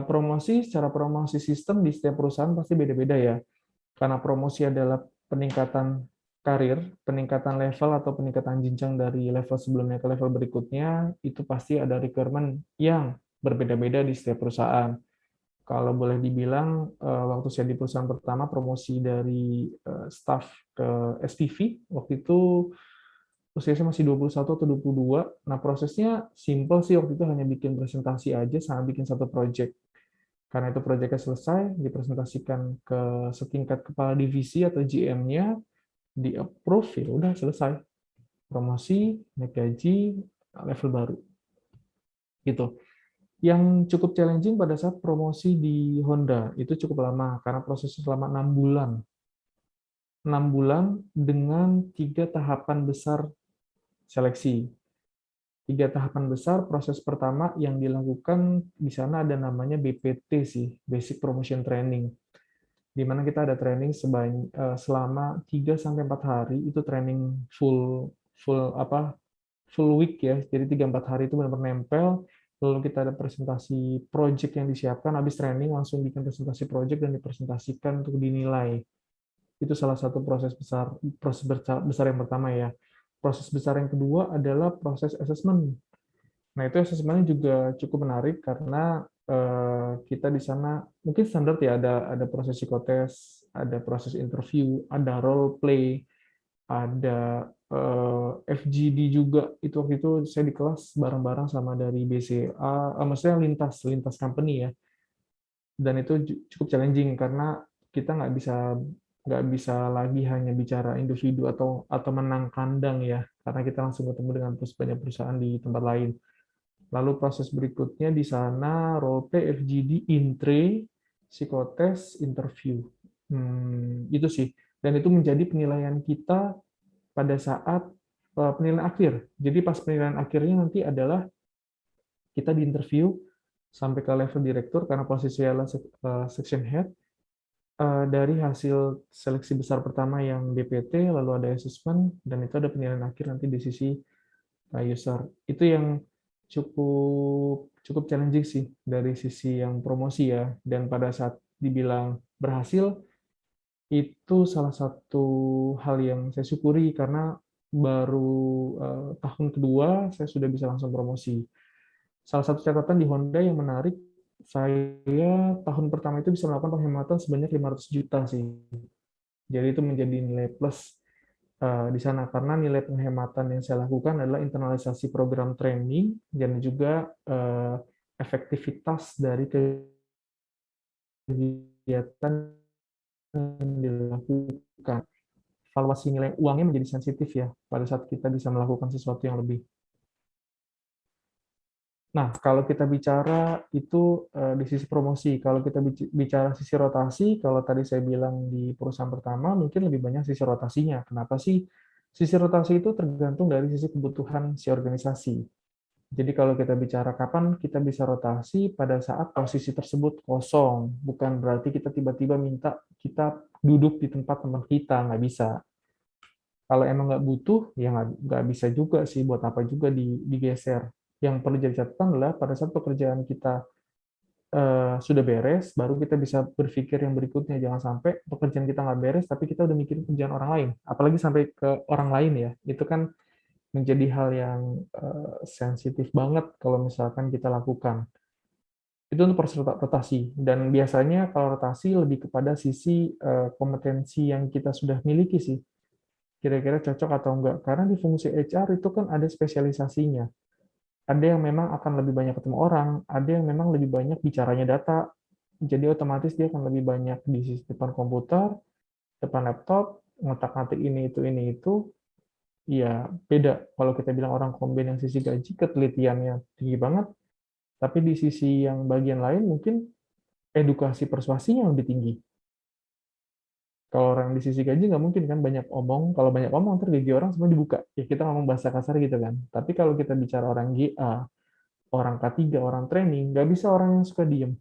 promosi, secara promosi sistem di setiap perusahaan pasti beda-beda ya. Karena promosi adalah peningkatan karir, peningkatan level atau peningkatan jenjang dari level sebelumnya ke level berikutnya, itu pasti ada requirement yang berbeda-beda di setiap perusahaan. Kalau boleh dibilang, waktu saya di perusahaan pertama, promosi dari staff ke SPV, waktu itu usia saya masih 21 atau 22. Nah, prosesnya simple sih, waktu itu hanya bikin presentasi aja sama bikin satu project. Karena itu proyeknya selesai, dipresentasikan ke setingkat kepala divisi atau GM-nya, di-approve, ya udah selesai. Promosi, naik gaji, level baru. Gitu. Yang cukup challenging pada saat promosi di Honda, itu cukup lama, karena prosesnya selama 6 bulan. 6 bulan dengan 3 tahapan besar seleksi. 3 tahapan besar, proses pertama yang dilakukan di sana ada namanya BPT sih, Basic Promotion Training. Di mana kita ada training selama 3 sampai 4 hari, itu training full full week ya. Jadi 3-4 hari itu benar-benar nempel. Lalu kita ada presentasi project yang disiapkan, habis training langsung bikin presentasi project dan dipresentasikan untuk dinilai. Itu salah satu proses besar yang pertama ya. Proses besar yang kedua adalah proses assessment. Nah, itu assessment juga cukup menarik karena kita di sana mungkin standar ya, ada proses psikotes, ada proses interview, ada role play, ada FGD juga. Itu waktu itu saya di kelas bareng-bareng sama dari BCA, maksudnya lintas company ya. Dan itu cukup challenging karena kita nggak bisa lagi hanya bicara individu atau menang kandang ya, karena kita langsung ketemu dengan banyak perusahaan di tempat lain. Lalu proses berikutnya di sana role play, FGD, intre, psikotes, interview. Itu sih. Dan itu menjadi penilaian kita pada saat penilaian akhir. Jadi pas penilaian akhirnya nanti adalah kita diinterview sampai ke level direktur karena posisi adalah section head. Dari hasil seleksi besar pertama yang BPT, lalu ada assessment, dan itu ada penilaian akhir nanti di sisi user. Itu yang cukup challenging sih dari sisi yang promosi ya. Dan pada saat dibilang berhasil, itu salah satu hal yang saya syukuri karena baru tahun kedua saya sudah bisa langsung promosi. Salah satu catatan di Honda yang menarik, saya tahun pertama itu bisa melakukan penghematan sebanyak 500 juta sih. Jadi itu menjadi nilai plus di sana karena nilai penghematan yang saya lakukan adalah internalisasi program training dan juga efektivitas dari kegiatan yang dilakukan. Valuasi nilai uangnya menjadi sensitif ya pada saat kita bisa melakukan sesuatu yang lebih. Nah, kalau kita bicara itu di sisi promosi, kalau kita bicara sisi rotasi, kalau tadi saya bilang di perusahaan pertama, mungkin lebih banyak sisi rotasinya. Kenapa sih? Sisi rotasi itu tergantung dari sisi kebutuhan si organisasi. Jadi kalau kita bicara kapan kita bisa rotasi pada saat posisi tersebut kosong, bukan berarti kita tiba-tiba minta kita duduk di tempat teman kita, nggak bisa. Kalau emang nggak butuh, ya nggak bisa juga sih, buat apa juga digeser. Yang perlu jadi catatan adalah pada saat pekerjaan kita sudah beres, baru kita bisa berpikir yang berikutnya. Jangan sampai pekerjaan kita nggak beres, tapi kita udah mikirin kerjaan orang lain. Apalagi sampai ke orang lain ya, itu kan menjadi hal yang sensitif banget kalau misalkan kita lakukan. Itu untuk proses rotasi. Dan biasanya kalau rotasi lebih kepada sisi kompetensi yang kita sudah miliki sih. Kira-kira cocok atau enggak. Karena di fungsi HR itu kan ada spesialisasinya. Ada yang memang akan lebih banyak ketemu orang, ada yang memang lebih banyak bicaranya data, jadi otomatis dia akan lebih banyak di depan komputer, depan laptop, ngotak-ngatik ini itu, ya beda. Kalau kita bilang orang komben yang sisi gaji, ketelitiannya tinggi banget, tapi di sisi yang bagian lain mungkin edukasi persuasinya lebih tinggi. Kalau orang di sisi gaji nggak mungkin kan banyak omong, kalau banyak omong ntar gaji orang semua dibuka. Ya kita ngomong bahasa kasar gitu kan. Tapi kalau kita bicara orang GA, orang K3, orang training, nggak bisa orang yang suka diem.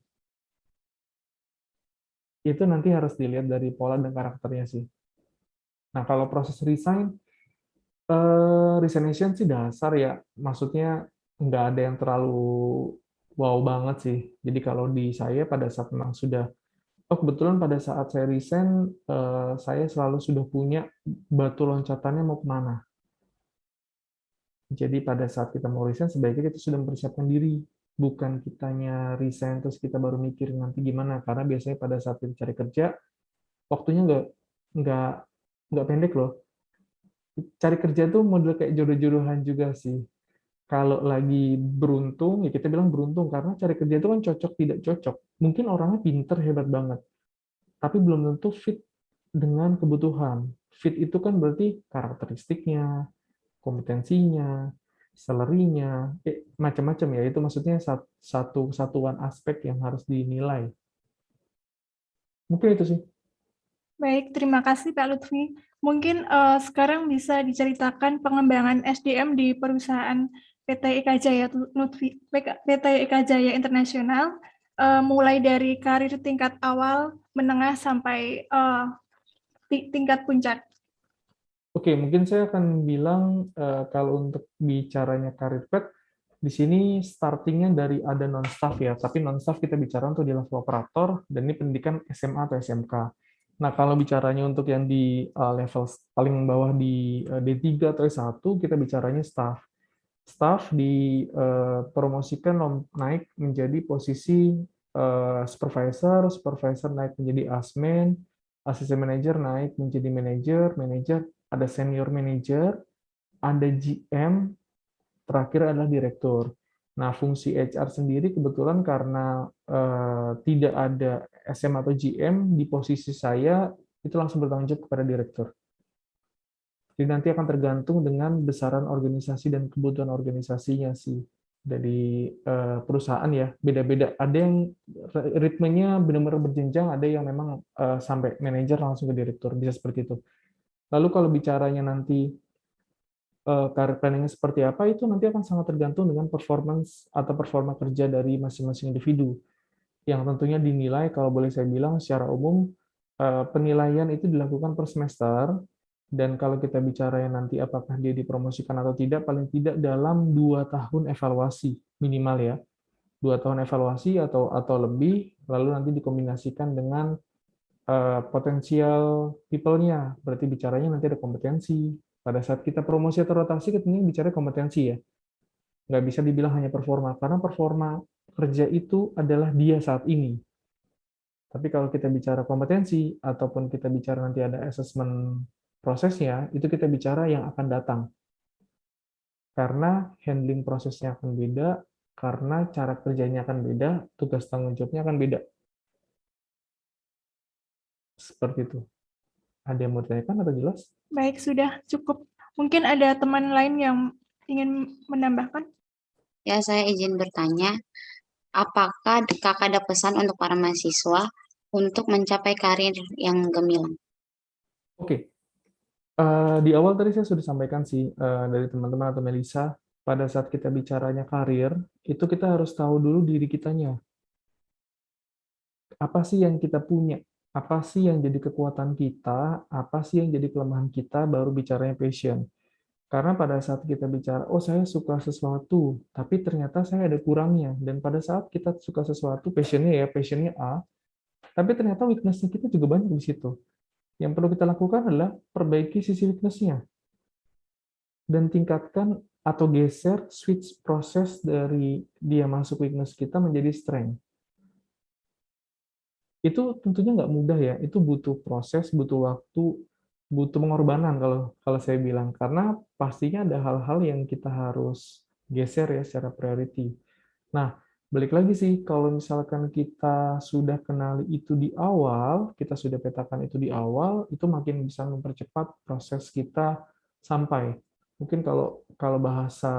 Itu nanti harus dilihat dari pola dan karakternya sih. Nah, kalau proses resignation sih dasar ya. Maksudnya nggak ada yang terlalu wow banget sih. Jadi kalau di saya pada saat memang sudah Oh, kebetulan pada saat saya resign, saya selalu sudah punya batu loncatannya mau kemana. Jadi pada saat kita mau resign, sebaiknya kita sudah mempersiapkan diri. Bukan kitanya resign terus kita baru mikir nanti gimana. Karena biasanya pada saat kita cari kerja, waktunya nggak nggak pendek loh. Cari kerja tuh model kayak jodoh-jodohan juga sih. Kalau lagi beruntung, ya kita bilang beruntung karena cari kerja itu kan cocok tidak cocok. Mungkin orangnya pinter hebat banget, tapi belum tentu fit dengan kebutuhan. Fit itu kan berarti karakteristiknya, kompetensinya, salary-nya, macam-macam ya. Itu maksudnya satu satuan aspek yang harus dinilai. Mungkin itu sih. Baik, terima kasih Pak Lutfi. Mungkin sekarang bisa diceritakan pengembangan SDM di perusahaan PT Ika Jaya Lutfi, PT Ika Jaya Internasional, mulai dari karir tingkat awal, menengah sampai tingkat puncak. Oke, mungkin saya akan bilang kalau untuk bicaranya karir pet, di sini startingnya dari ada non-staff ya, tapi non-staff kita bicara untuk di level operator, dan ini pendidikan SMA atau SMK. Nah, kalau bicaranya untuk yang di level paling bawah di D3 atau S1, kita bicaranya staff. Staff dipromosikan naik menjadi posisi supervisor, supervisor naik menjadi asmen, asisten manager naik menjadi manager, manager ada senior manager, ada GM, terakhir adalah direktur. Nah, fungsi HR sendiri kebetulan karena tidak ada SM atau GM di posisi saya, itu langsung bertanggung jawab kepada direktur. Jadi nanti akan tergantung dengan besaran organisasi dan kebutuhan organisasinya sih dari perusahaan ya, beda-beda. Ada yang ritmenya benar-benar berjenjang, ada yang memang sampai manajer langsung ke direktur, bisa seperti itu. Lalu kalau bicaranya nanti karir planningnya seperti apa, itu nanti akan sangat tergantung dengan performance atau performa kerja dari masing-masing individu. Yang tentunya dinilai, kalau boleh saya bilang secara umum, penilaian itu dilakukan per semester, dan kalau kita bicara yang nanti apakah dia dipromosikan atau tidak, paling tidak dalam 2 tahun evaluasi, minimal ya. 2 tahun evaluasi atau lebih, lalu nanti dikombinasikan dengan potensial people-nya. Berarti bicaranya nanti ada kompetensi. Pada saat kita promosi atau rotasi, kita ini bicara kompetensi ya. Nggak bisa dibilang hanya performa, karena performa kerja itu adalah dia saat ini. Tapi kalau kita bicara kompetensi, ataupun kita bicara nanti ada assessment prosesnya, itu kita bicara yang akan datang. Karena handling prosesnya akan beda, karena cara kerjanya akan beda, tugas tanggung jawabnya akan beda. Seperti itu. Ada yang mau ditanyakan atau jelas? Baik, sudah cukup. Mungkin ada teman lain yang ingin menambahkan? Ya, saya izin bertanya, apakah kakak ada pesan untuk para mahasiswa untuk mencapai karir yang gemilang? Oke. Di awal tadi saya sudah sampaikan sih dari teman-teman atau Melisa, pada saat kita bicaranya karir, itu kita harus tahu dulu diri kitanya. Apa sih yang kita punya? Apa sih yang jadi kekuatan kita? Apa sih yang jadi kelemahan kita? Baru bicaranya passion. Karena pada saat kita bicara, oh saya suka sesuatu, tapi ternyata saya ada kurangnya. Dan pada saat kita suka sesuatu, passionnya A, tapi ternyata weakness-nya kita juga banyak di situ. Yang perlu kita lakukan adalah perbaiki sisi weakness-nya. Dan tingkatkan atau geser switch proses dari dia masuk weakness kita menjadi strength. Itu tentunya nggak mudah ya, itu butuh proses, butuh waktu, butuh pengorbanan kalau saya bilang, karena pastinya ada hal-hal yang kita harus geser ya secara priority. Nah, balik lagi sih, kalau misalkan kita sudah kenali itu di awal, kita sudah petakan itu di awal, itu makin bisa mempercepat proses kita sampai. Mungkin kalau bahasa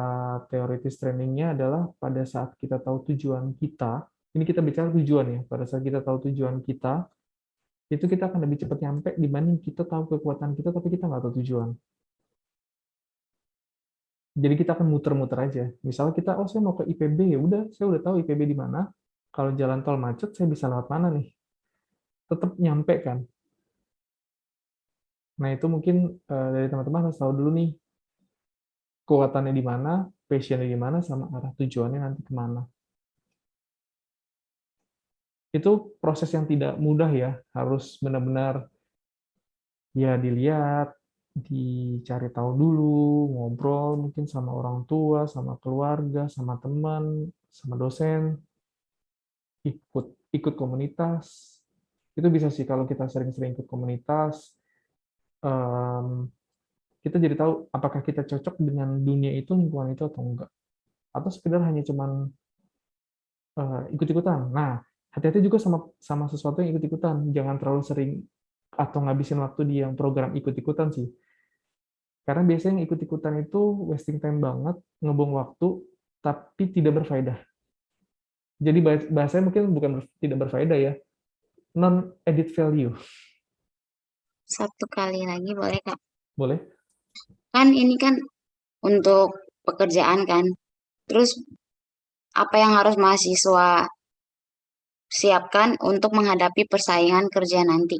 teoritis trainingnya adalah pada saat kita tahu tujuan kita, ini kita bicara tujuan ya, pada saat kita tahu tujuan kita, itu kita akan lebih cepat nyampe dibanding kita tahu kekuatan kita, tapi kita nggak tahu tujuan. Jadi kita akan muter-muter aja. Misalnya kita, oh saya mau ke IPB, ya udah, saya udah tahu IPB di mana. Kalau jalan tol macet, saya bisa lewat mana nih? Tetap nyampe kan? Nah itu mungkin dari teman-teman harus tahu dulu nih, kekuatannya di mana, passionnya di mana, sama arah tujuannya nanti kemana. itu proses yang tidak mudah ya, harus benar-benar ya dilihat, dicari tahu dulu, ngobrol mungkin sama orang tua, sama keluarga, sama teman, sama dosen, ikut ikut komunitas. Itu bisa sih kalau kita sering-sering ikut komunitas, em, kita jadi tahu apakah kita cocok dengan dunia itu, lingkungan itu atau enggak. Atau sekedar hanya cuman ikut-ikutan. Nah, hati-hati juga sama sama sesuatu yang ikut-ikutan. Jangan terlalu sering atau ngabisin waktu di yang program ikut-ikutan sih. Karena biasanya yang ikut-ikutan itu wasting time banget, ngebuang waktu, tapi tidak berfaedah. Jadi bahasanya mungkin bukan tidak berfaedah ya, non-added value. Satu kali lagi boleh Kak? Boleh? Kan ini kan untuk pekerjaan kan. Terus apa yang harus mahasiswa siapkan untuk menghadapi persaingan kerja nanti?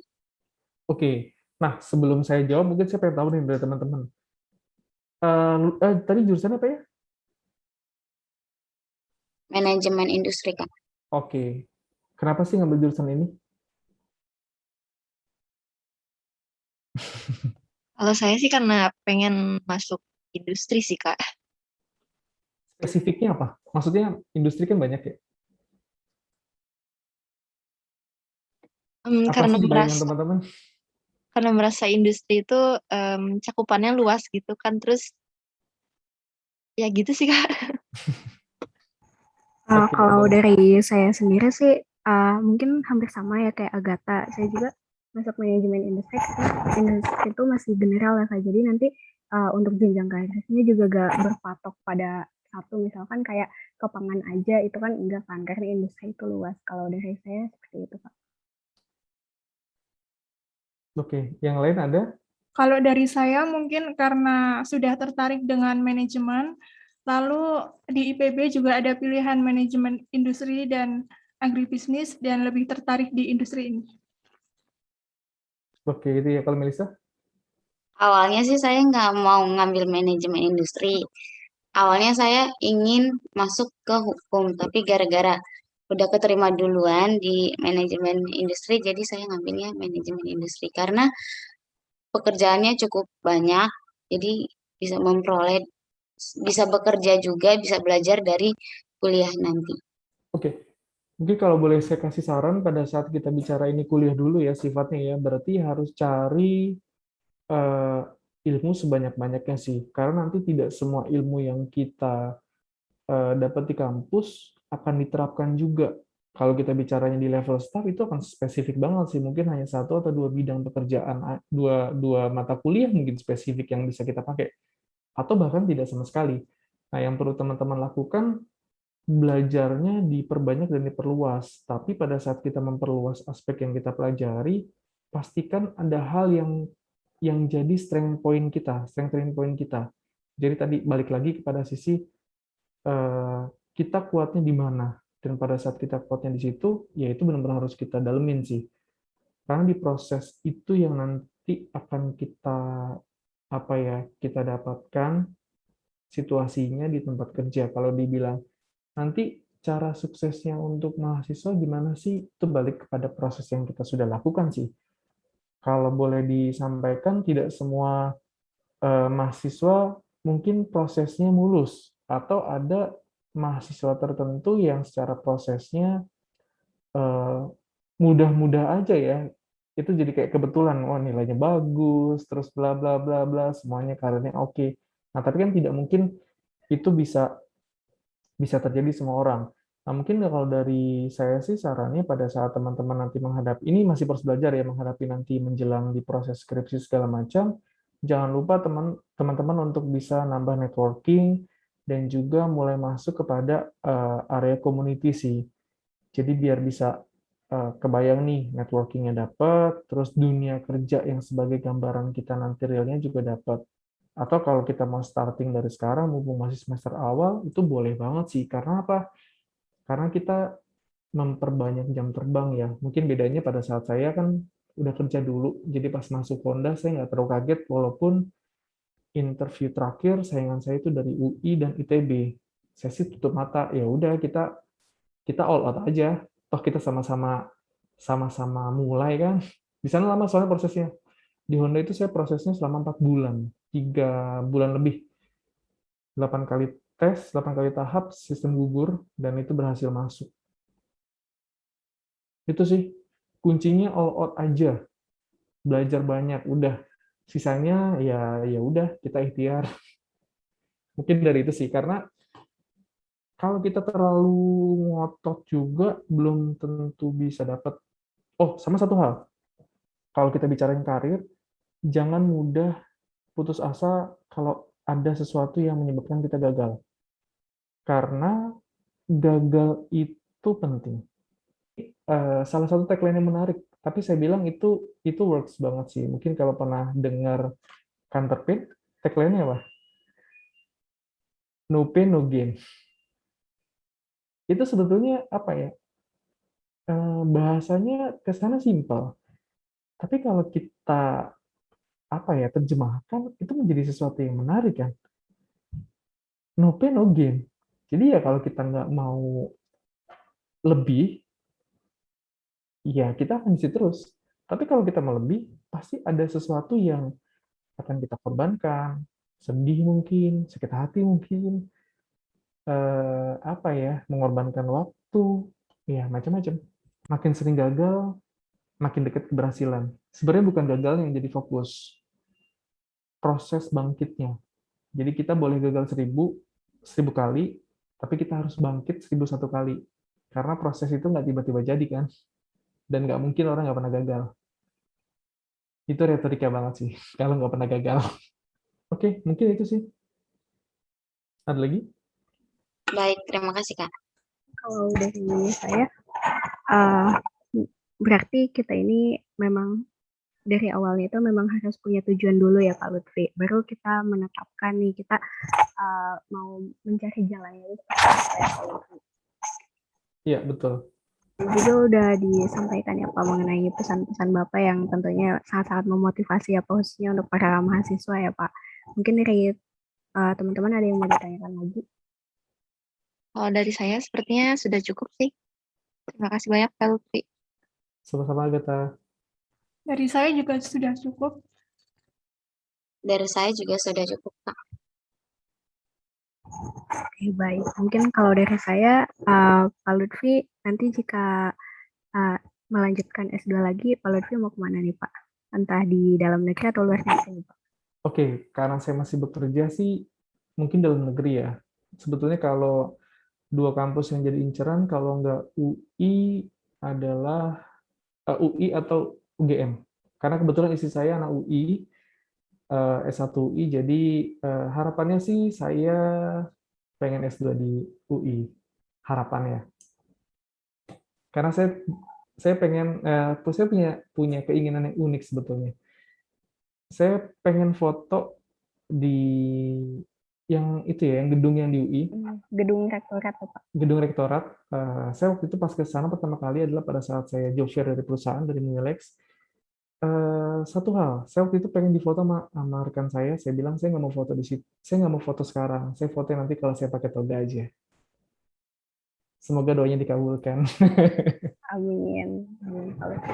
Oke. Nah, sebelum saya jawab, mungkin saya pengen tahu nih dari teman-teman. Tadi jurusan apa ya? Manajemen industri Kak. Oke. Kenapa sih ngambil jurusan ini? Kalau saya sih karena pengen masuk industri sih, Kak. Spesifiknya apa? Maksudnya industri kan banyak ya. Apa Karena sih bayangan merasa teman-teman? karena merasa industri itu cakupannya luas gitu kan. Terus ya gitu sih, Kak. Oke, Kalau ada. dari saya sendiri sih mungkin hampir sama ya kayak Agatha. Saya juga masuk manajemen industri karena industri itu masih general ya Kak. Jadi nanti untuk jenjang karirnya juga gak berpatok pada satu, misalkan kayak kepangan aja itu kan enggak kan, karena industri itu luas. Kalau dari saya seperti itu Kak. Oke, yang lain ada? Kalau dari saya mungkin karena sudah tertarik dengan manajemen, lalu di IPB juga ada pilihan manajemen industri dan agribisnis dan lebih tertarik di industri ini. Oke, itu ya kalau Melisa. Awalnya sih saya nggak mau ngambil manajemen industri. Awalnya saya ingin masuk ke hukum, tapi gara-gara udah keterima duluan di manajemen industri, jadi saya ngambilnya manajemen industri karena pekerjaannya cukup banyak, jadi bisa memperoleh, bisa bekerja juga, bisa belajar dari kuliah nanti. Oke, mungkin kalau boleh saya kasih saran pada saat kita bicara ini kuliah dulu ya sifatnya ya, berarti harus cari eh, ilmu sebanyak-banyaknya sih. Karena nanti tidak semua ilmu yang kita dapat di kampus akan diterapkan juga. Kalau kita bicaranya di level staff itu akan spesifik banget sih, mungkin hanya satu atau dua bidang pekerjaan, dua mata kuliah mungkin spesifik yang bisa kita pakai, atau bahkan tidak sama sekali. Nah, yang perlu teman-teman lakukan belajarnya diperbanyak dan diperluas. Tapi pada saat kita memperluas aspek yang kita pelajari, pastikan ada hal yang jadi strength point kita, strength point kita. Jadi tadi balik lagi kepada sisi kita kuatnya di mana. Dan pada saat kita kuatnya di situ, ya itu benar-benar harus kita dalemin sih. Karena di proses itu yang nanti akan kita kita dapatkan situasinya di tempat kerja. Kalau dibilang nanti cara suksesnya untuk mahasiswa gimana sih? Itu balik kepada proses yang kita sudah lakukan sih. Kalau boleh disampaikan, tidak semua mahasiswa mungkin prosesnya mulus, atau ada mahasiswa tertentu yang secara prosesnya eh, mudah-mudah aja ya. Itu jadi kayak kebetulan, oh nilainya bagus, terus bla bla bla bla, semuanya karirnya oke. Nah, tapi kan tidak mungkin itu bisa bisa terjadi semua orang. Nah, mungkin kalau dari saya sih sarannya pada saat teman-teman nanti menghadapi, ini masih proses belajar ya, menghadapi nanti menjelang di proses skripsi segala macam, jangan lupa teman-teman untuk bisa nambah networking dan juga mulai masuk kepada area community sih. Jadi biar bisa kebayang nih networkingnya dapat, terus dunia kerja yang sebagai gambaran kita nanti realnya juga dapat. Atau kalau kita mau starting dari sekarang, mumpung masih semester awal, itu boleh banget sih. Karena apa? Karena kita memperbanyak jam terbang ya. Mungkin bedanya pada saat saya kan udah kerja dulu, jadi pas masuk Honda saya nggak terlalu kaget, walaupun interview terakhir saingan saya itu dari UI dan ITB. Saya sih tutup mata, ya udah kita all out aja. Toh kita sama-sama mulai kan. Di sana lama soalnya prosesnya. Di Honda itu saya prosesnya selama 4 bulan, 3 bulan lebih. 8 kali tes, 8 kali tahap, sistem gugur, dan itu berhasil masuk. Itu sih, kuncinya all out aja. Belajar banyak, udah. Sisanya ya udah, kita ikhtiar. Mungkin dari itu sih, karena kalau kita terlalu ngotot juga, belum tentu bisa dapat. Oh, sama satu hal. Kalau kita bicarain karir, jangan mudah putus asa kalau ada sesuatu yang menyebabkan kita gagal. Karena gagal itu penting. Salah satu tagline yang menarik, tapi saya bilang itu works banget sih. Mungkin kalau pernah dengar Counterfeit, tagline-nya apa? No pain, no gain. Itu sebetulnya apa ya? Bahasanya ke sana simpel. Tapi kalau kita terjemahkan, itu menjadi sesuatu yang menarik kan. No pain, no gain. Jadi ya kalau kita nggak mau lebih, ya kita akan di situ terus. Tapi kalau kita mau lebih, pasti ada sesuatu yang akan kita korbankan, sedih mungkin, sakit hati mungkin, mengorbankan waktu, ya macam-macam. Makin sering gagal, makin dekat keberhasilan. Sebenarnya bukan gagal yang jadi fokus, proses bangkitnya. Jadi kita boleh gagal 1000 kali, tapi kita harus bangkit 1001 kali. Karena proses itu nggak tiba-tiba jadi kan, dan nggak mungkin orang nggak pernah gagal. Itu retorika banget sih, kalau nggak pernah gagal. Oke, mungkin itu sih. Ada lagi? Baik, terima kasih Kak. Kalau dari saya, uh, berarti kita ini memang dari awalnya itu memang harus punya tujuan dulu ya Pak Lutfi. Baru kita menetapkan nih kita mau mencari jalannya itu seperti apa ya Pak Lutfi. Iya, betul. Juga udah disampaikan ya Pak mengenai pesan-pesan Bapak yang tentunya sangat-sangat memotivasi ya Pak, khususnya untuk para mahasiswa ya Pak. Mungkin dari teman-teman ada yang mau ditanyakan lagi? Kalau dari saya sepertinya sudah cukup sih. Terima kasih banyak Kak Lutfi. Sama-sama, Agatha. Dari saya juga sudah cukup. Dari saya juga sudah cukup Kak. Oke, baik. Mungkin kalau dari saya, Pak Lutfi, nanti jika melanjutkan S2 lagi, Pak Lutfi mau kemana nih Pak? Entah di dalam negeri atau luar negeri Pak? Oke, karena saya masih bekerja sih, mungkin dalam negeri ya. Sebetulnya kalau 2 kampus yang jadi inceran, kalau nggak UI adalah UI atau UGM. Karena kebetulan istri saya anak UI, S1 UI, jadi harapannya sih saya pengen S2 di UI, harapannya. Karena saya pengen, saya punya keinginan yang unik sebetulnya. Saya pengen foto di yang itu ya, yang gedung yang di UI. Gedung rektorat Pak. Gedung rektorat. Saya waktu itu pas ke sana pertama kali adalah pada saat saya job fair dari perusahaan, dari Milex. Satu hal, saya waktu itu pengen difoto sama rekan saya bilang saya nggak mau foto di situ, saya nggak mau foto sekarang, saya foto nanti kalau saya pakai toga aja. Semoga doanya dikabulkan. Amin. Pak Lutfi.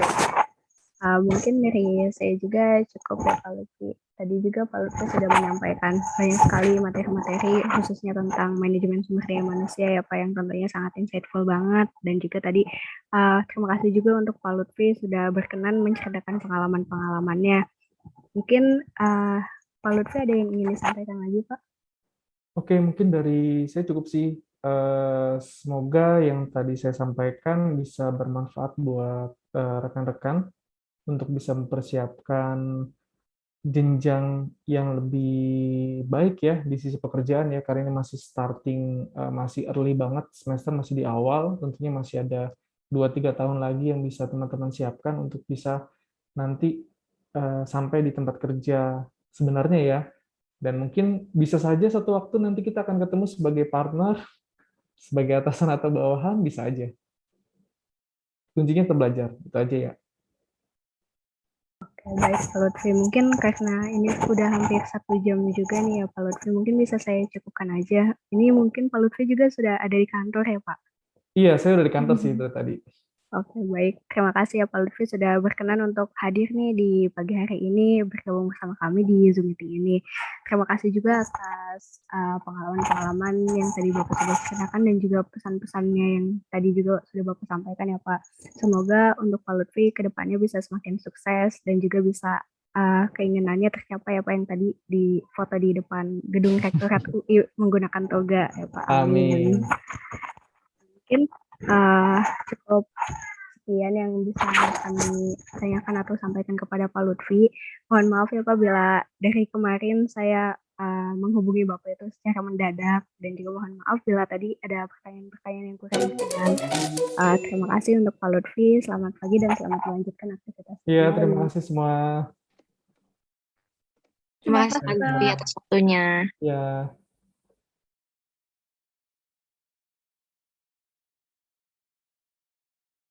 Mungkin dari saya juga cukup ya Pak Lutfi. Tadi juga Pak Lutfi sudah menyampaikan banyak sekali materi-materi khususnya tentang manajemen sumber daya manusia ya Pak, yang tentunya sangat insightful banget. Dan juga tadi terima kasih juga untuk Pak Lutfi sudah berkenan menceritakan pengalaman-pengalamannya. Mungkin Pak Lutfi ada yang ingin disampaikan lagi Pak? Oke, mungkin dari saya cukup sih. Semoga yang tadi saya sampaikan bisa bermanfaat buat rekan-rekan untuk bisa mempersiapkan jenjang yang lebih baik ya di sisi pekerjaan ya, karena ini masih starting, masih early banget, semester masih di awal, tentunya masih ada 2-3 tahun lagi yang bisa teman-teman siapkan untuk bisa nanti sampai di tempat kerja sebenarnya ya. Dan mungkin bisa saja satu waktu nanti kita akan ketemu sebagai partner, sebagai atasan atau bawahan, bisa aja. Kuncinya tetap belajar, itu aja ya. Oke, baik Pak Lutfi. Mungkin karena ini sudah hampir 1 jam juga nih ya Pak Lutfi, mungkin bisa saya cukupkan aja. Ini mungkin Pak Lutfi juga sudah ada di kantor ya Pak? Iya, saya udah di kantor sih dari tadi. Oke, baik. Terima kasih ya Pak Lutfi sudah berkenan untuk hadir nih di pagi hari ini bergabung bersama kami di Zoom meeting ini. Terima kasih juga atas pengalaman-pengalaman yang tadi Bapak sudah ceritakan dan juga pesan-pesannya yang tadi juga sudah Bapak sampaikan ya Pak. Semoga untuk Pak Lutfi ke depannya bisa semakin sukses dan juga bisa keinginannya tercapai ya Pak yang tadi di foto di depan gedung Rektorat UI menggunakan toga ya Pak. Amin. Amin. Mungkin cukup sekian yang bisa kami tanyakan atau sampaikan kepada Pak Lutfi. Mohon maaf ya Pak bila dari kemarin saya menghubungi Bapak itu secara mendadak dan juga mohon maaf bila tadi ada pertanyaan-pertanyaan yang kurang berkenan. Terima kasih untuk Pak Lutfi. Selamat pagi dan selamat melanjutkan aktivitas. Iya, terima kasih semua. Terima kasih Pak Lutfi atas waktunya. Ya.